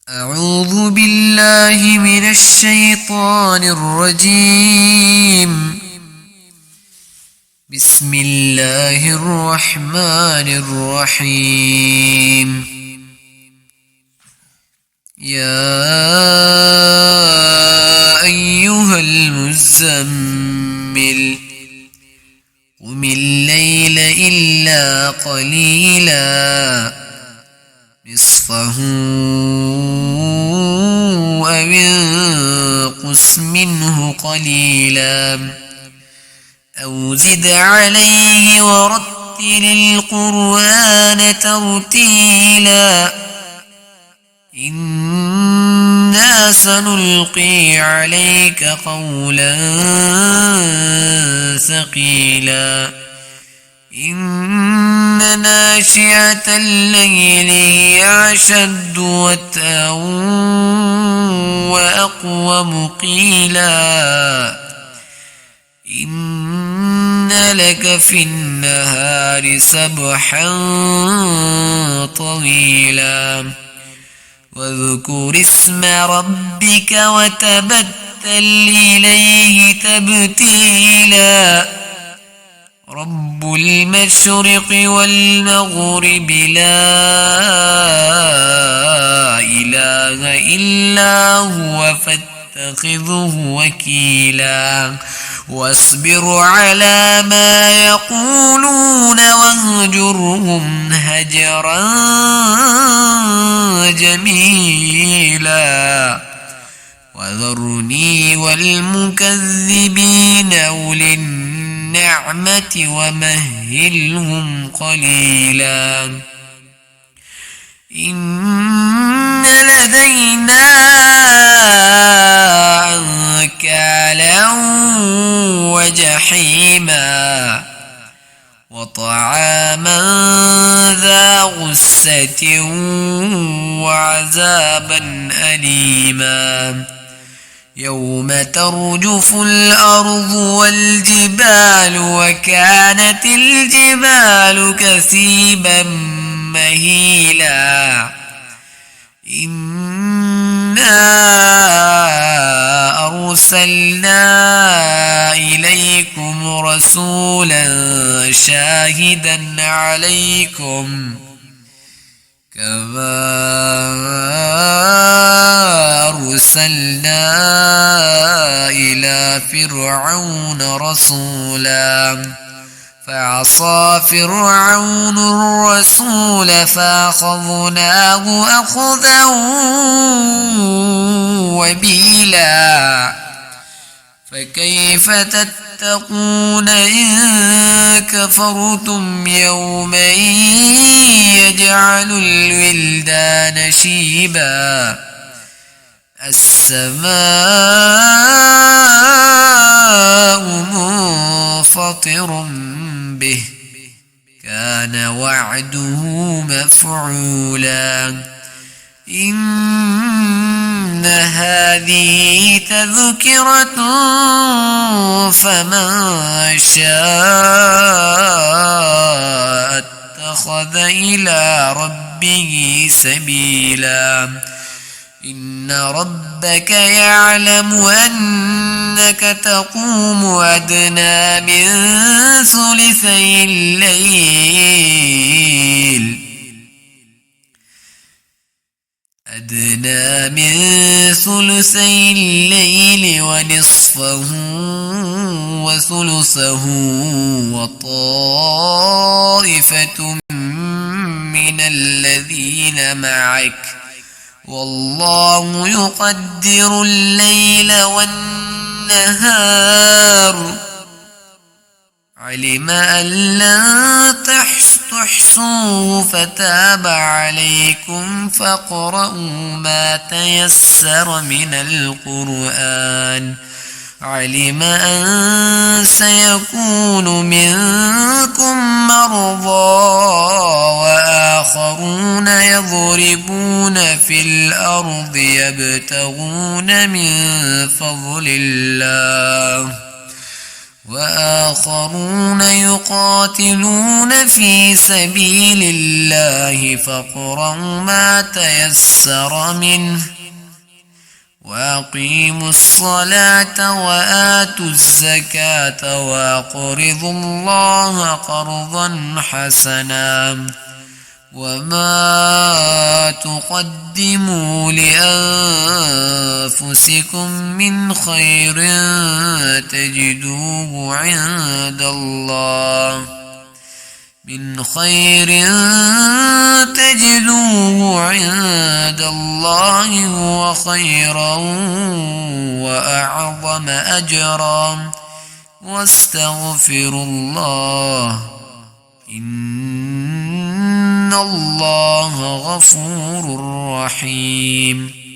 أعوذ بالله من الشيطان الرجيم. بسم الله الرحمن الرحيم. يا أيها المزمل قم الليل إلا قليلا نصفه أو انقص منه قليلا أو زد عليه ورتل القرآن ترتيلا إنا سنلقي عليك قولا ثقيلا إن ناشئة الليل هي أشد وطئا وأقوم قيلا إن لك في النهار سبحا طويلا واذكر اسم ربك وتبتل إليه تبتيلا رب المشرق والمغرب لا إله إلا هو فاتخذه وكيلا واصبر على ما يقولون واهجرهم هجرا جميلا وذرني والمكذبين أولي النعمة ومهلهم قليلا إن لدينا أنكالا وجحيما وطعاما ذا غصة وعذابا أليما يوم ترجف الأرض والجبال وكانت الجبال كثيبا مهيلا إنا أرسلنا إليكم رسولا شاهدا عليكم كما أرسلنا إلى فرعون رسولا فعصى فرعون الرسول فأخذناه أخذا وبيلا فكيف تتقون إن كفرتم يوما يجعل الولدان شيبا السماء منفطر به كان وعده مفعولا إن هذه تذكرة فمن شاء اتخذ إلى ربه سبيلا إن ربك يعلم أنك تقوم أدنى من ثلثي الليل ونصفه وثلثه وطائفة من الذين معك والله يقدر الليل والنهار علم أن لن تحصوه فتاب عليكم فاقرؤوا ما تيسر من القرآن علم أن سيكون منكم مرضى وآخرون يضربون في الأرض يبتغون من فضل الله وآخرون يقاتلون في سبيل الله فاقرؤوا ما تيسر منه وأقيموا الصلاة وآتوا الزكاة وأقرضوا الله قرضا حسنا وما تقدموا لأنفسكم من خير تجدوه عند الله هو خيرا وأعظم أجرا واستغفروا الله إن الله غفور رحيم.